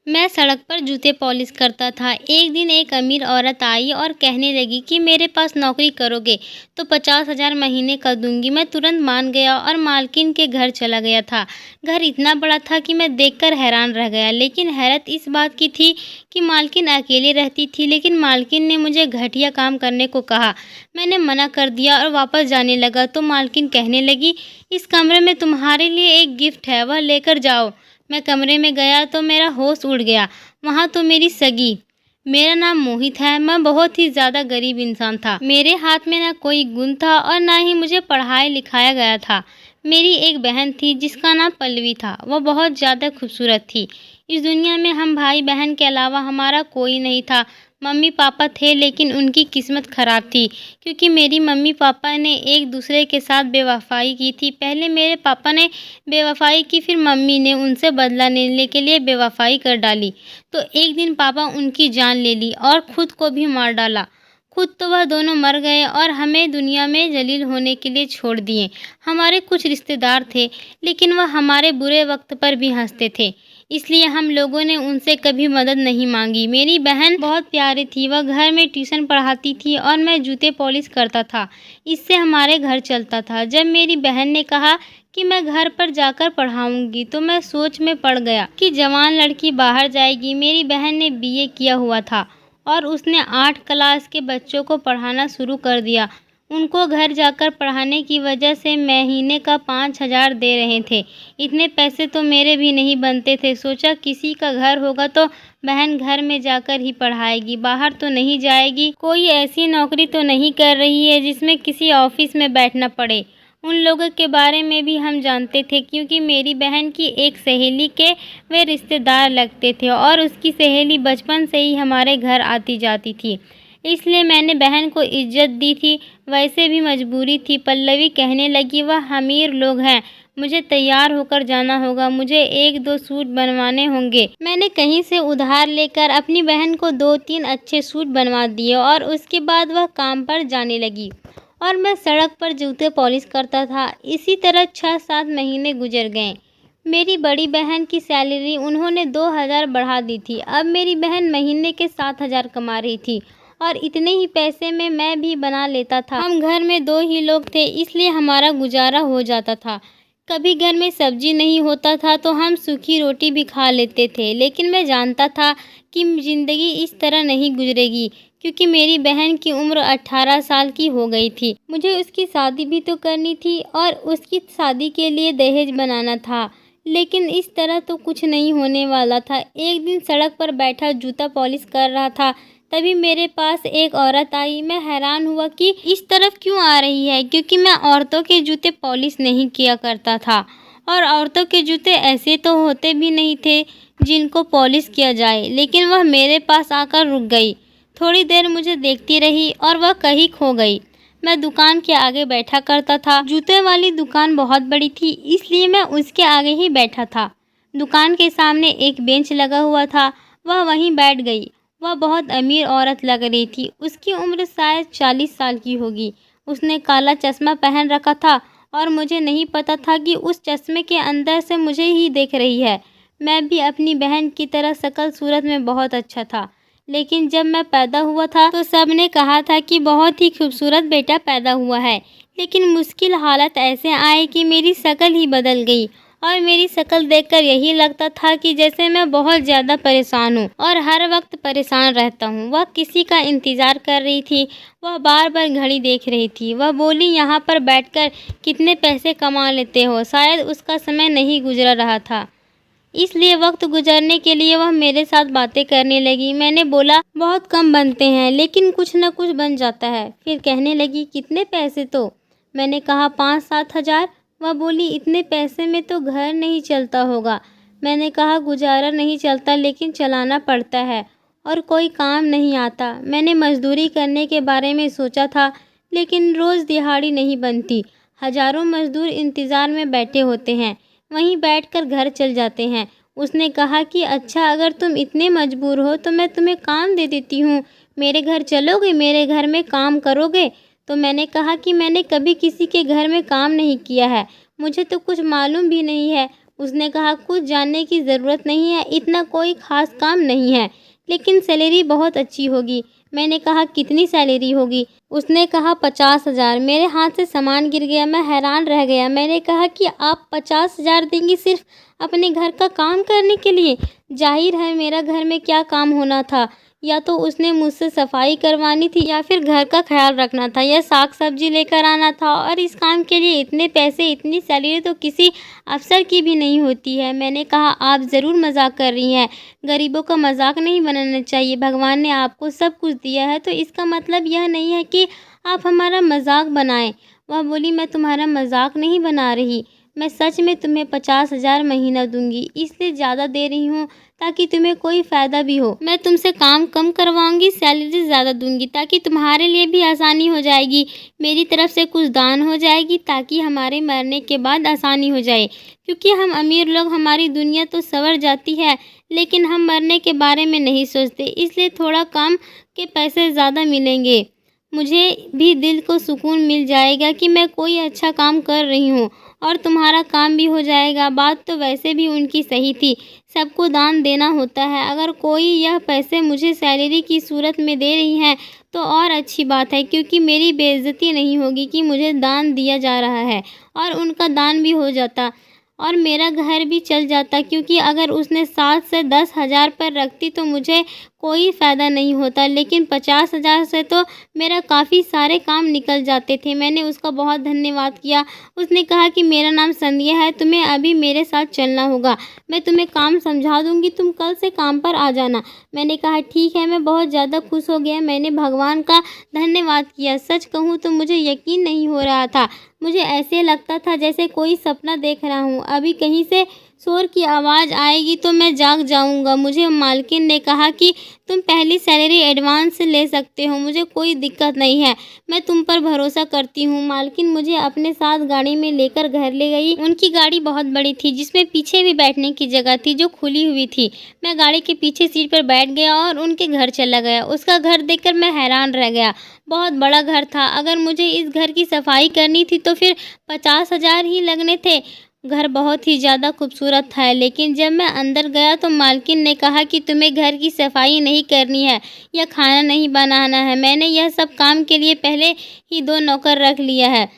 मैं सड़क पर जूते पॉलिश करता था। एक दिन एक अमीर औरत आई और कहने लगी कि मेरे पास नौकरी करोगे तो 50,000 महीने का दूंगी। मैं तुरंत मान गया और मालकिन के घर चला गया था। घर इतना बड़ा था कि मैं देखकर हैरान रह गया, लेकिन हैरत इस बात की थी कि मालकिन अकेली रहती थी। लेकिन मालकिन ने मुझे घटिया काम करने को कहा। मैंने मना कर दिया और वापस जाने लगा तो मालकिन कहने लगी, इस कमरे में तुम्हारे लिए एक गिफ्ट है, वह लेकर जाओ। मैं कमरे में गया तो मेरा होश उड़ गया। वहाँ तो मेरी सगी। मेरा नाम मोहित है। मैं बहुत ही ज़्यादा गरीब इंसान था। मेरे हाथ में ना कोई गुण था और ना ही मुझे पढ़ाया लिखाया गया था। मेरी एक बहन थी जिसका नाम पल्लवी था। वह बहुत ज़्यादा खूबसूरत थी। इस दुनिया में हम भाई बहन के अलावा हमारा कोई नहीं था। मम्मी पापा थे, लेकिन उनकी किस्मत ख़राब थी क्योंकि मेरी मम्मी पापा ने एक दूसरे के साथ बेवफाई की थी। पहले मेरे पापा ने बेवफाई की, फिर मम्मी ने उनसे बदला लेने के लिए बेवफाई कर डाली। तो एक दिन पापा उनकी जान ले ली और खुद को भी मार डाला। खुद तो वह दोनों मर गए और हमें दुनिया में जलील होने के लिए छोड़ दिए। हमारे कुछ रिश्तेदार थे, लेकिन वह हमारे बुरे वक्त पर भी हंसते थे, इसलिए हम लोगों ने उनसे कभी मदद नहीं मांगी। मेरी बहन बहुत प्यारी थी। वह घर में ट्यूशन पढ़ाती थी और मैं जूते पॉलिश करता था। इससे हमारे घर चलता था। जब मेरी बहन ने कहा कि मैं घर पर जाकर पढ़ाऊंगी तो मैं सोच में पड़ गया कि जवान लड़की बाहर जाएगी। मेरी बहन ने बीए किया हुआ था और उसने 8 क्लास के बच्चों को पढ़ाना शुरू कर दिया। उनको घर जाकर पढ़ाने की वजह से महीने का 5,000 दे रहे थे। इतने पैसे तो मेरे भी नहीं बनते थे। सोचा किसी का घर होगा तो बहन घर में जाकर ही पढ़ाएगी, बाहर तो नहीं जाएगी। कोई ऐसी नौकरी तो नहीं कर रही है जिसमें किसी ऑफिस में बैठना पड़े। उन लोगों के बारे में भी हम जानते थे क्योंकि मेरी बहन की एक सहेली के वे रिश्तेदार लगते थे और उसकी सहेली बचपन से ही हमारे घर आती जाती थी, इसलिए मैंने बहन को इज्जत दी थी। वैसे भी मजबूरी थी। पल्लवी कहने लगी, वह अमीर लोग हैं, मुझे तैयार होकर जाना होगा, मुझे 1-2 सूट बनवाने होंगे। मैंने कहीं से उधार लेकर अपनी बहन को 2-3 अच्छे सूट बनवा दिए और उसके बाद वह काम पर जाने लगी और मैं सड़क पर जूते पॉलिश करता था। इसी तरह 6-7 महीने गुजर गए। मेरी बड़ी बहन की सैलरी उन्होंने 2,000 बढ़ा दी थी। अब मेरी बहन महीने के 7,000 कमा रही थी और इतने ही पैसे में मैं भी बना लेता था। हम घर में 2 ही लोग थे, इसलिए हमारा गुजारा हो जाता था। कभी घर में सब्जी नहीं होता था तो हम सूखी रोटी भी खा लेते थे। लेकिन मैं जानता था कि ज़िंदगी इस तरह नहीं गुजरेगी क्योंकि मेरी बहन की उम्र 18 साल की हो गई थी। मुझे उसकी शादी भी तो करनी थी और उसकी शादी के लिए दहेज बनाना था। लेकिन इस तरह तो कुछ नहीं होने वाला था। एक दिन सड़क पर बैठा जूता पॉलिश कर रहा था, तभी मेरे पास एक औरत आई। मैं हैरान हुआ कि इस तरफ क्यों आ रही है, क्योंकि मैं औरतों के जूते पॉलिश नहीं किया करता था और औरतों के जूते ऐसे तो होते भी नहीं थे जिनको पॉलिश किया जाए। लेकिन वह मेरे पास आकर रुक गई। थोड़ी देर मुझे देखती रही और वह कहीं खो गई। मैं दुकान के आगे बैठा करता था। जूते वाली दुकान बहुत बड़ी थी, इसलिए मैं उसके आगे ही बैठा था। दुकान के सामने एक बेंच लगा हुआ था, वह वहीं बैठ गई। वह बहुत अमीर औरत लग रही थी। उसकी उम्र शायद 40 साल की होगी। उसने काला चश्मा पहन रखा था और मुझे नहीं पता था कि उस चश्मे के अंदर से मुझे ही देख रही है। मैं भी अपनी बहन की तरह शक्ल सूरत में बहुत अच्छा था, लेकिन जब मैं पैदा हुआ था तो सब ने कहा था कि बहुत ही खूबसूरत बेटा पैदा हुआ है। लेकिन मुश्किल हालात ऐसे आए कि मेरी शक्ल ही बदल गई और मेरी शक्ल देखकर यही लगता था कि जैसे मैं बहुत ज़्यादा परेशान हूँ और हर वक्त परेशान रहता हूँ। वह किसी का इंतज़ार कर रही थी। वह बार बार घड़ी देख रही थी। वह बोली, यहाँ पर बैठकर कितने पैसे कमा लेते हो। शायद उसका समय नहीं गुजर रहा था, इसलिए वक्त गुजरने के लिए वह मेरे साथ बातें करने लगी। मैंने बोला, बहुत कम बनते हैं लेकिन कुछ न कुछ बन जाता है। फिर कहने लगी, कितने पैसे? तो मैंने कहा 5-7 हज़ार। वह बोली, इतने पैसे में तो घर नहीं चलता होगा। मैंने कहा, गुजारा नहीं चलता लेकिन चलाना पड़ता है और कोई काम नहीं आता। मैंने मजदूरी करने के बारे में सोचा था, लेकिन रोज़ दिहाड़ी नहीं बनती। हजारों मजदूर इंतज़ार में बैठे होते हैं, वहीं बैठकर घर चल जाते हैं। उसने कहा कि अच्छा, अगर तुम इतने मजबूर हो तो मैं तुम्हें काम दे देती हूँ, मेरे घर चलोगे, मेरे घर में काम करोगे? तो मैंने कहा कि मैंने कभी किसी के घर में काम नहीं किया है, मुझे तो कुछ मालूम भी नहीं है। उसने कहा, कुछ जानने की ज़रूरत नहीं है, इतना कोई ख़ास काम नहीं है, लेकिन सैलरी बहुत अच्छी होगी। मैंने कहा, कितनी सैलरी होगी? उसने कहा, 50,000। मेरे हाथ से सामान गिर गया, मैं हैरान रह गया। मैंने कहा कि आप 50,000 देंगी सिर्फ अपने घर का काम करने के लिए? जाहिर है मेरा घर में क्या काम होना था, या तो उसने मुझसे सफाई करवानी थी या फिर घर का ख्याल रखना था या साग सब्जी लेकर आना था, और इस काम के लिए इतने पैसे, इतनी सैलरी तो किसी अफसर की भी नहीं होती है। मैंने कहा, आप ज़रूर मजाक कर रही हैं, गरीबों का मजाक नहीं बनाना चाहिए। भगवान ने आपको सब कुछ दिया है, तो इसका मतलब यह नहीं है कि आप हमारा मजाक बनाएं। वह बोली, मैं तुम्हारा मजाक नहीं बना रही, मैं सच में तुम्हें 50,000 महीना दूंगी, इसलिए ज़्यादा दे रही हूँ ताकि तुम्हें कोई फ़ायदा भी हो। मैं तुमसे काम कम करवाऊंगी, सैलरी ज़्यादा दूंगी ताकि तुम्हारे लिए भी आसानी हो जाएगी। मेरी तरफ से कुछ दान हो जाएगी ताकि हमारे मरने के बाद आसानी हो जाए, क्योंकि हम अमीर लोग, हमारी दुनिया तो संवर जाती है लेकिन हम मरने के बारे में नहीं सोचते, इसलिए थोड़ा काम के पैसे ज़्यादा मिलेंगे। मुझे भी दिल को सुकून मिल जाएगा कि मैं कोई अच्छा काम कर रही हूँ और तुम्हारा काम भी हो जाएगा। बात तो वैसे भी उनकी सही थी, सबको दान देना होता है। अगर कोई यह पैसे मुझे सैलरी की सूरत में दे रही हैं तो और अच्छी बात है, क्योंकि मेरी बेइज्जती नहीं होगी कि मुझे दान दिया जा रहा है, और उनका दान भी हो जाता और मेरा घर भी चल जाता, क्योंकि अगर उसने 7 से 10,000 पर रखती तो मुझे कोई फ़ायदा नहीं होता, लेकिन 50,000 से तो मेरा काफ़ी सारे काम निकल जाते थे। मैंने उसका बहुत धन्यवाद किया। उसने कहा कि मेरा नाम संध्या है, तुम्हें अभी मेरे साथ चलना होगा, मैं तुम्हें काम समझा दूंगी, तुम कल से काम पर आ जाना। मैंने कहा, ठीक है। मैं बहुत ज़्यादा खुश हो गया, मैंने भगवान का धन्यवाद किया। सच कहूँ तो मुझे यकीन नहीं हो रहा था, मुझे ऐसे लगता था जैसे कोई सपना देख रहा हूँ। अभी कहीं से शोर की आवाज़ आएगी तो मैं जाग जाऊँगा। मुझे मालकिन ने कहा कि तुम पहली सैलरी एडवांस ले सकते हो, मुझे कोई दिक्कत नहीं है, मैं तुम पर भरोसा करती हूँ। मालकिन मुझे अपने साथ गाड़ी में लेकर घर ले गई। उनकी गाड़ी बहुत बड़ी थी, जिसमें पीछे भी बैठने की जगह थी जो खुली हुई थी। मैं गाड़ी के पीछे सीट पर बैठ गया और उनके घर चला गया। उसका घर देखकर मैं हैरान रह गया, बहुत बड़ा घर था। अगर मुझे इस घर की सफाई करनी थी तो फिर 50,000 ही लगने थे। घर बहुत ही ज़्यादा खूबसूरत था, लेकिन जब मैं अंदर गया तो मालकिन ने कहा कि तुम्हें घर की सफाई नहीं करनी है या खाना नहीं बनाना है, मैंने यह सब काम के लिए पहले ही 2 नौकर रख लिया है,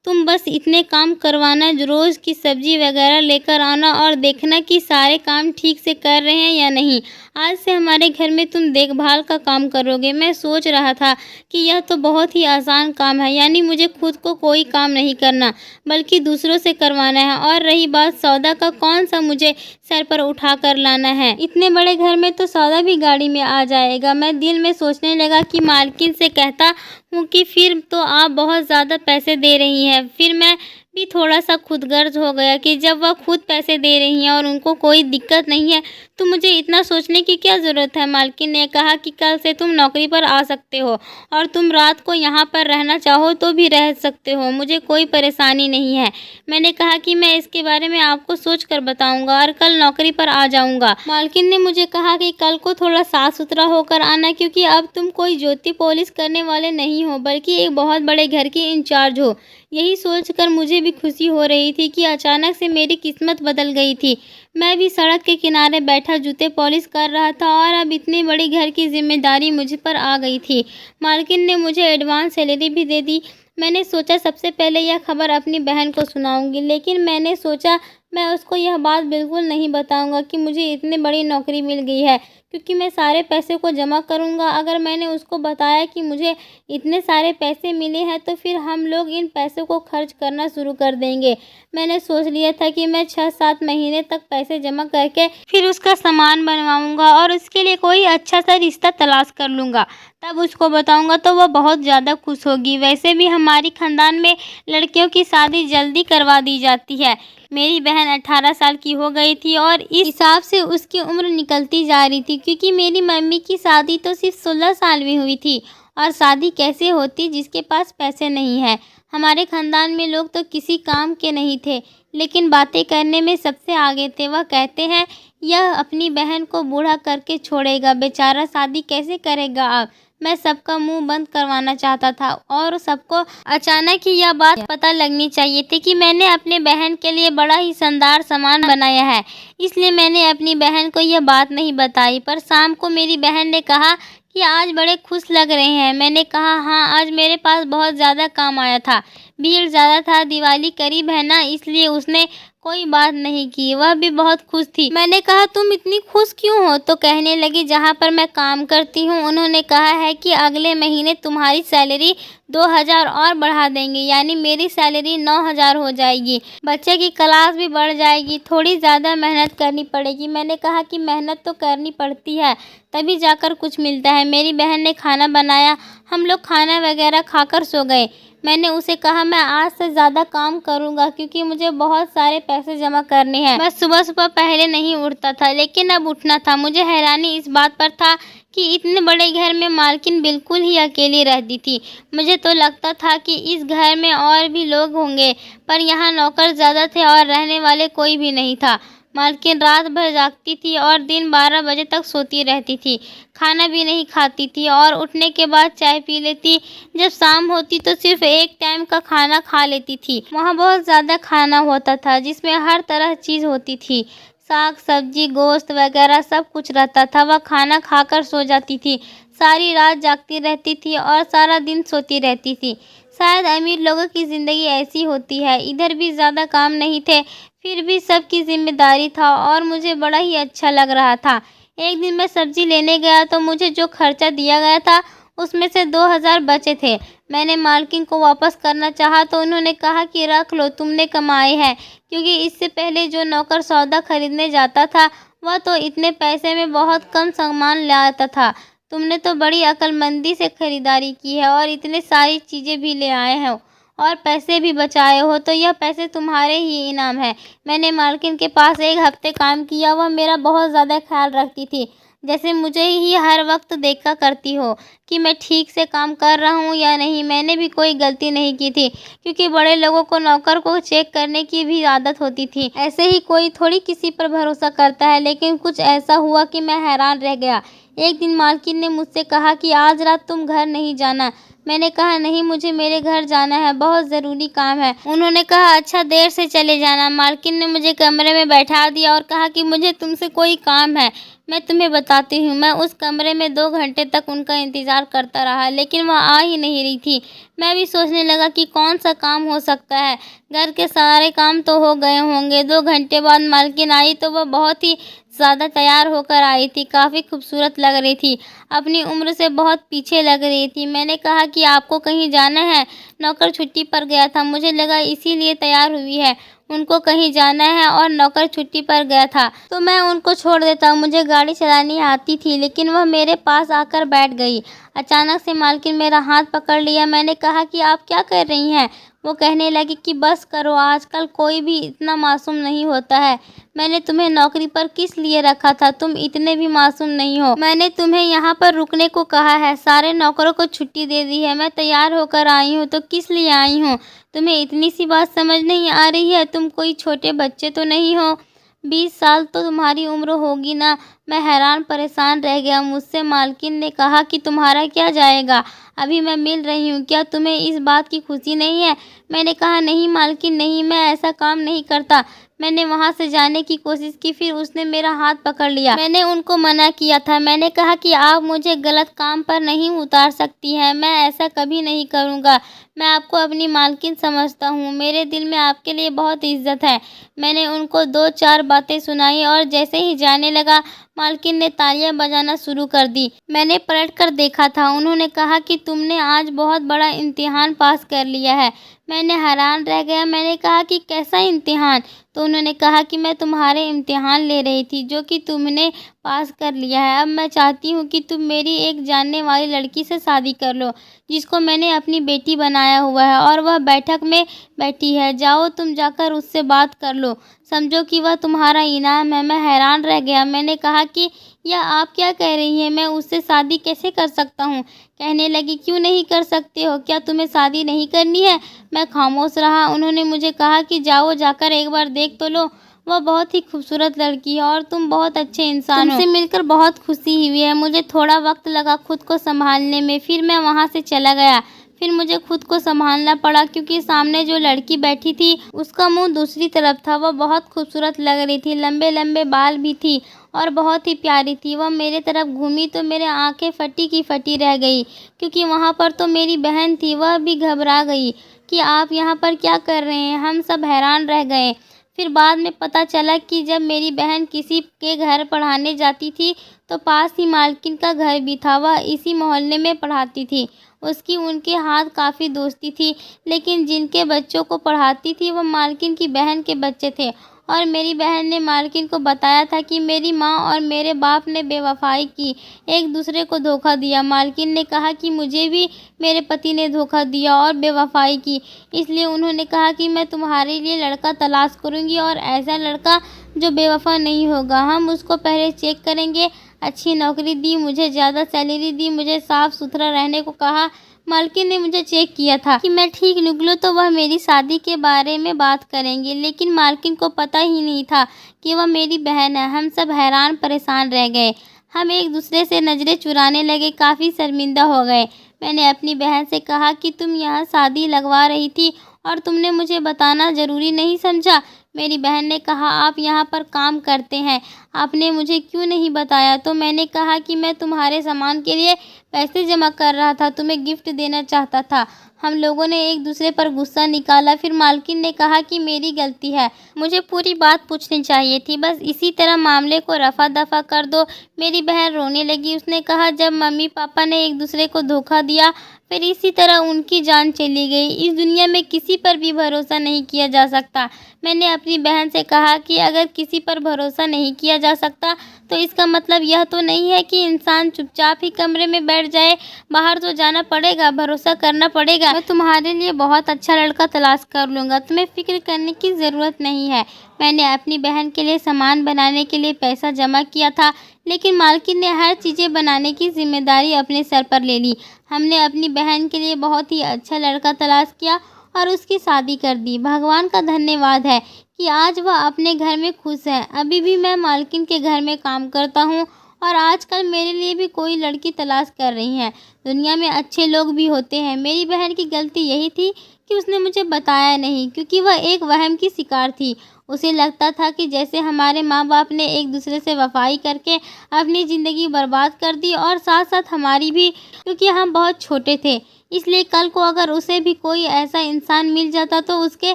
तुम बस इतने काम करवाना, रोज़ की सब्जी वगैरह लेकर आना और देखना कि सारे काम ठीक से कर रहे हैं या नहीं। आज से हमारे घर में तुम देखभाल का काम करोगे। मैं सोच रहा था कि यह तो बहुत ही आसान काम है, यानी मुझे खुद को कोई काम नहीं करना बल्कि दूसरों से करवाना है। और रही बात सौदा का, कौन सा मुझे सर पर उठा कर लाना है, इतने बड़े घर में तो सौदा भी गाड़ी में आ जाएगा। मैं दिल में सोचने लगा कि मालकिन से कहता हूँ कि फिर तो आप बहुत ज़्यादा पैसे दे रही हैं। फिर मैं भी थोड़ा सा खुदगर्ज हो गया कि जब वह खुद पैसे दे रही हैं और उनको कोई दिक्कत नहीं है तो मुझे इतना सोचने की क्या ज़रूरत है। मालकिन ने कहा कि कल से तुम नौकरी पर आ सकते हो और तुम रात को यहाँ पर रहना चाहो तो भी रह सकते हो, मुझे कोई परेशानी नहीं है। मैंने कहा कि मैं इसके बारे में आपको सोच कर बताऊँगा और कल नौकरी पर आ जाऊँगा। मालकिन ने मुझे कहा कि कल को थोड़ा साफ़ सुथरा होकर आना, क्योंकि अब तुम कोई ज्योति पॉलिश करने वाले नहीं हो बल्कि एक बहुत बड़े घर की इंचार्ज हो। यही सोचकर मुझे भी खुशी हो रही थी कि अचानक से मेरी किस्मत बदल गई थी। मैं भी सड़क के किनारे बैठा जूते पॉलिश कर रहा था और अब इतनी बड़ी घर की जिम्मेदारी मुझ पर आ गई थी। मालकिन ने मुझे एडवांस सैलरी भी दे दी। मैंने सोचा सबसे पहले यह खबर अपनी बहन को सुनाऊंगी, लेकिन मैंने सोचा मैं उसको यह बात बिल्कुल नहीं बताऊंगा कि मुझे इतनी बड़ी नौकरी मिल गई है, क्योंकि मैं सारे पैसे को जमा करूंगा। अगर मैंने उसको बताया कि मुझे इतने सारे पैसे मिले हैं तो फिर हम लोग इन पैसों को खर्च करना शुरू कर देंगे। मैंने सोच लिया था कि मैं 6-7 महीने तक पैसे जमा करके फिर उसका सामान बनवाऊंगा और उसके लिए कोई अच्छा सा रिश्ता तलाश कर लूँगा, तब उसको बताऊंगा तो वह बहुत ज़्यादा खुश होगी। वैसे भी हमारी खानदान में लड़कियों की शादी जल्दी करवा दी जाती है। मेरी बहन 18 साल की हो गई थी और इस हिसाब से उसकी उम्र निकलती जा रही थी, क्योंकि मेरी मम्मी की शादी तो सिर्फ 16 साल में हुई थी। और शादी कैसे होती जिसके पास पैसे नहीं है। हमारे खानदान में लोग तो किसी काम के नहीं थे, लेकिन बातें करने में सबसे आगे थे। वह कहते हैं यह अपनी बहन को बूढ़ा करके छोड़ेगा, बेचारा शादी कैसे करेगा अब। मैं सबका मुंह बंद करवाना चाहता था और सबको अचानक ही यह बात पता लगनी चाहिए थी कि मैंने अपने बहन के लिए बड़ा ही शानदार सामान बनाया है। इसलिए मैंने अपनी बहन को यह बात नहीं बताई। पर शाम को मेरी बहन ने कहा कि आज बड़े खुश लग रहे हैं। मैंने कहा हाँ, आज मेरे पास बहुत ज़्यादा काम आया था, भीड़ ज़्यादा था, दिवाली करीब है ना, इसलिए उसने कोई बात नहीं की। वह भी बहुत खुश थी। मैंने कहा तुम इतनी खुश क्यों हो? तो कहने लगी जहाँ पर मैं काम करती हूँ उन्होंने कहा है कि अगले महीने तुम्हारी सैलरी 2000 और बढ़ा देंगे, यानी मेरी सैलरी 9000 हो जाएगी। बच्चे की क्लास भी बढ़ जाएगी, थोड़ी ज़्यादा मेहनत करनी पड़ेगी। मैंने कहा कि मेहनत तो करनी पड़ती है, तभी जाकर कुछ मिलता है। मेरी बहन ने खाना बनाया, हम लोग खाना वगैरह खाकर सो गए। मैंने उसे कहा मैं आज से ज़्यादा काम करूँगा क्योंकि मुझे बहुत सारे पैसे जमा करने हैं। मैं सुबह सुबह पहले नहीं उठता था, लेकिन अब उठना था। मुझे हैरानी इस बात पर था कि इतने बड़े घर में मालकिन बिल्कुल ही अकेली रहती थी। मुझे तो लगता था कि इस घर में और भी लोग होंगे, पर यहाँ नौकर ज़्यादा थे और रहने वाले कोई भी नहीं था। मालकिन रात भर जागती थी और दिन 12 बजे तक सोती रहती थी। खाना भी नहीं खाती थी और उठने के बाद चाय पी लेती। जब शाम होती तो सिर्फ एक टाइम का खाना खा लेती थी। वहाँ बहुत ज़्यादा खाना होता था जिसमें हर तरह चीज़ होती थी, साग सब्जी गोश्त वगैरह सब कुछ रहता था। वह खाना खाकर सो जाती थी, सारी रात जागती रहती थी और सारा दिन सोती रहती थी। शायद अमीर लोगों की ज़िंदगी ऐसी होती है। इधर भी ज़्यादा काम नहीं थे, फिर भी सबकी जिम्मेदारी था और मुझे बड़ा ही अच्छा लग रहा था। एक दिन मैं सब्जी लेने गया तो मुझे जो खर्चा दिया गया था उसमें से 2000 बचे थे। मैंने मालकिन को वापस करना चाहा तो उन्होंने कहा कि रख लो, तुमने कमाए हैं, क्योंकि इससे पहले जो नौकर सौदा खरीदने जाता था वह तो इतने पैसे में बहुत कम सामान ले आता था। तुमने तो बड़ी अक्लमंदी से खरीदारी की है और इतने सारी चीज़ें भी ले आए हो और पैसे भी बचाए हो, तो यह पैसे तुम्हारे ही इनाम है। मैंने मालकिन के पास 1 हफ्ते काम किया। वह मेरा बहुत ज़्यादा ख्याल रखती थी, जैसे मुझे ही हर वक्त देखा करती हो कि मैं ठीक से काम कर रहा हूँ या नहीं। मैंने भी कोई गलती नहीं की थी, क्योंकि बड़े लोगों को नौकर को चेक करने की भी आदत होती थी। ऐसे ही कोई थोड़ी किसी पर भरोसा करता है। लेकिन कुछ ऐसा हुआ कि मैं हैरान रह गया। एक दिन मालकिन ने मुझसे कहा कि आज रात तुम घर नहीं जाना। मैंने कहा नहीं, मुझे मेरे घर जाना है, बहुत ज़रूरी काम है। उन्होंने कहा अच्छा, देर से चले जाना। मालकिन ने मुझे कमरे में बैठा दिया और कहा कि मुझे तुमसे कोई काम है, मैं तुम्हें बताती हूँ। मैं उस कमरे में 2 घंटे तक उनका इंतज़ार करता रहा, लेकिन वह आ ही नहीं रही थी। मैं भी सोचने लगा कि कौन सा काम हो सकता है, घर के सारे काम तो हो गए होंगे। 2 घंटे बाद मालकिन आई तो वह बहुत ही ज़्यादा तैयार होकर आई थी, काफ़ी खूबसूरत लग रही थी, अपनी उम्र से बहुत पीछे लग रही थी। मैंने कहा कि आपको कहीं जाना है? नौकर छुट्टी पर गया था, मुझे लगा इसीलिए तैयार हुई है। उनको कहीं जाना है और नौकर छुट्टी पर गया था तो मैं उनको छोड़ देता। मुझे गाड़ी चलानी आती थी, लेकिन वह मेरे पास आकर बैठ गई। अचानक से मालकिन मेरा हाथ पकड़ लिया। मैंने कहा कि आप क्या कर रही हैं? वो कहने लगी कि बस करो, आजकल कोई भी इतना मासूम नहीं होता है। मैंने तुम्हें नौकरी पर किस लिए रखा था? तुम इतने भी मासूम नहीं हो। मैंने तुम्हें यहाँ पर रुकने को कहा है, सारे नौकरों को छुट्टी दे दी है। मैं तैयार होकर आई हूँ तो किस लिए आई हूँ? तुम्हें इतनी सी बात समझ नहीं आ रही है? तुम कोई छोटे बच्चे तो नहीं हो? 20 साल तो तुम्हारी उम्र होगी ना। मैं हैरान परेशान रह गया। मुझसे मालकिन ने कहा कि तुम्हारा क्या जाएगा, अभी मैं मिल रही हूँ, क्या तुम्हें इस बात की खुशी नहीं है? मैंने कहा नहीं मालकिन नहीं, मैं ऐसा काम नहीं करता। मैंने वहाँ से जाने की कोशिश की, फिर उसने मेरा हाथ पकड़ लिया। मैंने उनको मना किया था। मैंने कहा कि आप मुझे गलत काम पर नहीं उतार सकती हैं, मैं ऐसा कभी नहीं करूँगा। मैं आपको अपनी मालकिन समझता हूँ, मेरे दिल में आपके लिए बहुत इज्जत है। मैंने उनको 2-4 बातें सुनाई और जैसे ही जाने लगा मालकिन ने तालियां बजाना शुरू कर दी। मैंने पलट कर देखा था। उन्होंने कहा कि तुमने आज बहुत बड़ा इम्तिहान पास कर लिया है। मैंने हैरान रह गया। मैंने कहा कि कैसा इम्तिहान? तो उन्होंने कहा कि मैं तुम्हारे इम्तिहान ले रही थी जो कि तुमने पास कर लिया है। अब मैं चाहती हूँ कि तुम मेरी एक जानने वाली लड़की से शादी कर लो, जिसको मैंने अपनी बेटी बनाया हुआ है और वह बैठक में बैठी है। जाओ तुम जाकर उससे बात कर लो, समझो कि वह तुम्हारा इनाम है। मैं हैरान रह गया। मैंने कहा कि यह आप क्या कह रही हैं? मैं उससे शादी कैसे कर सकता हूँ? कहने लगी क्यों नहीं कर सकते हो? क्या तुम्हें शादी नहीं करनी है? मैं खामोश रहा। उन्होंने मुझे कहा कि जाओ, जाकर एक बार देख तो लो। वह बहुत ही खूबसूरत लड़की है और तुम बहुत अच्छे इंसान हो। तुमसे मिलकर बहुत खुशी हुई है। मुझे थोड़ा वक्त लगा खुद को संभालने में, फिर मैं वहाँ से चला गया। फिर मुझे खुद को संभालना पड़ा क्योंकि सामने जो लड़की बैठी थी उसका मुंह दूसरी तरफ था। वह बहुत खूबसूरत लग रही थी, लंबे लंबे बाल भी थी और बहुत ही प्यारी थी। वह मेरे तरफ घूमी तो मेरे आंखें फटी की फटी रह गई क्योंकि वहाँ पर तो मेरी बहन थी। वह भी घबरा गई कि आप यहाँ पर क्या कर रहे हैं। हम सब हैरान रह गए। फिर बाद में पता चला कि जब मेरी बहन किसी के घर पढ़ाने जाती थी तो पास ही मालकिन का घर भी था। वह इसी मोहल्ले में पढ़ाती थी। उसकी उनके हाथ काफ़ी दोस्ती थी, लेकिन जिनके बच्चों को पढ़ाती थी वह मालकिन की बहन के बच्चे थे। और मेरी बहन ने मालकिन को बताया था कि मेरी माँ और मेरे बाप ने बेवफाई की, एक दूसरे को धोखा दिया। मालकिन ने कहा कि मुझे भी मेरे पति ने धोखा दिया और बेवफाई की, इसलिए उन्होंने कहा कि मैं तुम्हारे लिए लड़का तलाश करूँगी और ऐसा लड़का जो बेवफा नहीं होगा। हम उसको पहले चेक करेंगे। अच्छी नौकरी दी, मुझे ज़्यादा सैलरी दी, मुझे साफ़ सुथरा रहने को कहा। मालकिन ने मुझे चेक किया था कि मैं ठीक निकलूँ तो वह मेरी शादी के बारे में बात करेंगे, लेकिन मालकिन को पता ही नहीं था कि वह मेरी बहन है। हम सब हैरान परेशान रह गए। हम एक दूसरे से नज़रें चुराने लगे, काफ़ी शर्मिंदा हो गए। मैंने अपनी बहन से कहा कि तुम यहाँ शादी लगवा रही थी और तुमने मुझे बताना ज़रूरी नहीं समझा। मेरी बहन ने कहा आप यहाँ पर काम करते हैं, आपने मुझे क्यों नहीं बताया। तो मैंने कहा कि मैं तुम्हारे सामान के लिए पैसे जमा कर रहा था, तुम्हें गिफ्ट देना चाहता था। हम लोगों ने एक दूसरे पर गुस्सा निकाला। फिर मालकिन ने कहा कि मेरी गलती है, मुझे पूरी बात पूछनी चाहिए थी, बस इसी तरह मामले को रफा दफा कर दो। मेरी बहन रोने लगी। उसने कहा जब मम्मी पापा ने एक दूसरे को धोखा दिया फिर इसी तरह उनकी जान चली गई। इस दुनिया में किसी पर भी भरोसा नहीं किया जा सकता। मैंने अपनी बहन से कहा कि अगर किसी पर भरोसा नहीं किया जा सकता तो इसका मतलब यह तो नहीं है कि इंसान चुपचाप ही कमरे में बैठ जाए। बाहर तो जाना पड़ेगा, भरोसा करना पड़ेगा। मैं तुम्हारे लिए बहुत अच्छा लड़का तलाश कर लूँगा, तुम्हें फिक्र करने की ज़रूरत नहीं है। मैंने अपनी बहन के लिए सामान बनाने के लिए पैसा जमा किया था, लेकिन मालकिन ने हर चीज़ें बनाने की जिम्मेदारी अपने सर पर ले ली। हमने अपनी बहन के लिए बहुत ही अच्छा लड़का तलाश किया और उसकी शादी कर दी। भगवान का धन्यवाद है कि आज वह अपने घर में खुश है। अभी भी मैं मालकिन के घर में काम करता हूँ और आजकल मेरे लिए भी कोई लड़की तलाश कर रही हैं। दुनिया में अच्छे लोग भी होते हैं। मेरी बहन की गलती यही थी कि उसने मुझे बताया नहीं, क्योंकि वह एक वहम की शिकार थी। उसे लगता था कि जैसे हमारे माँ बाप ने एक दूसरे से वफाई करके अपनी ज़िंदगी बर्बाद कर दी और साथ साथ हमारी भी, क्योंकि हम बहुत छोटे थे। इसलिए कल को अगर उसे भी कोई ऐसा इंसान मिल जाता तो उसके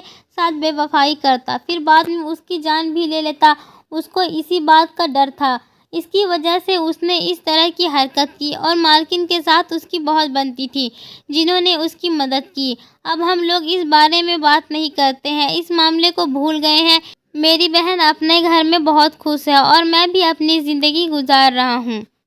साथ बेवफाई करता, फिर बाद में उसकी जान भी ले लेता। उसको इसी बात का डर था, इसकी वजह से उसने इस तरह की हरकत की और मालकिन के साथ उसकी बहुत बनती थी, जिन्होंने उसकी मदद की। अब हम लोग इस बारे में बात नहीं करते हैं, इस मामले को भूल गए हैं। मेरी बहन अपने घर में बहुत खुश है और मैं भी अपनी ज़िंदगी गुजार रहा हूँ।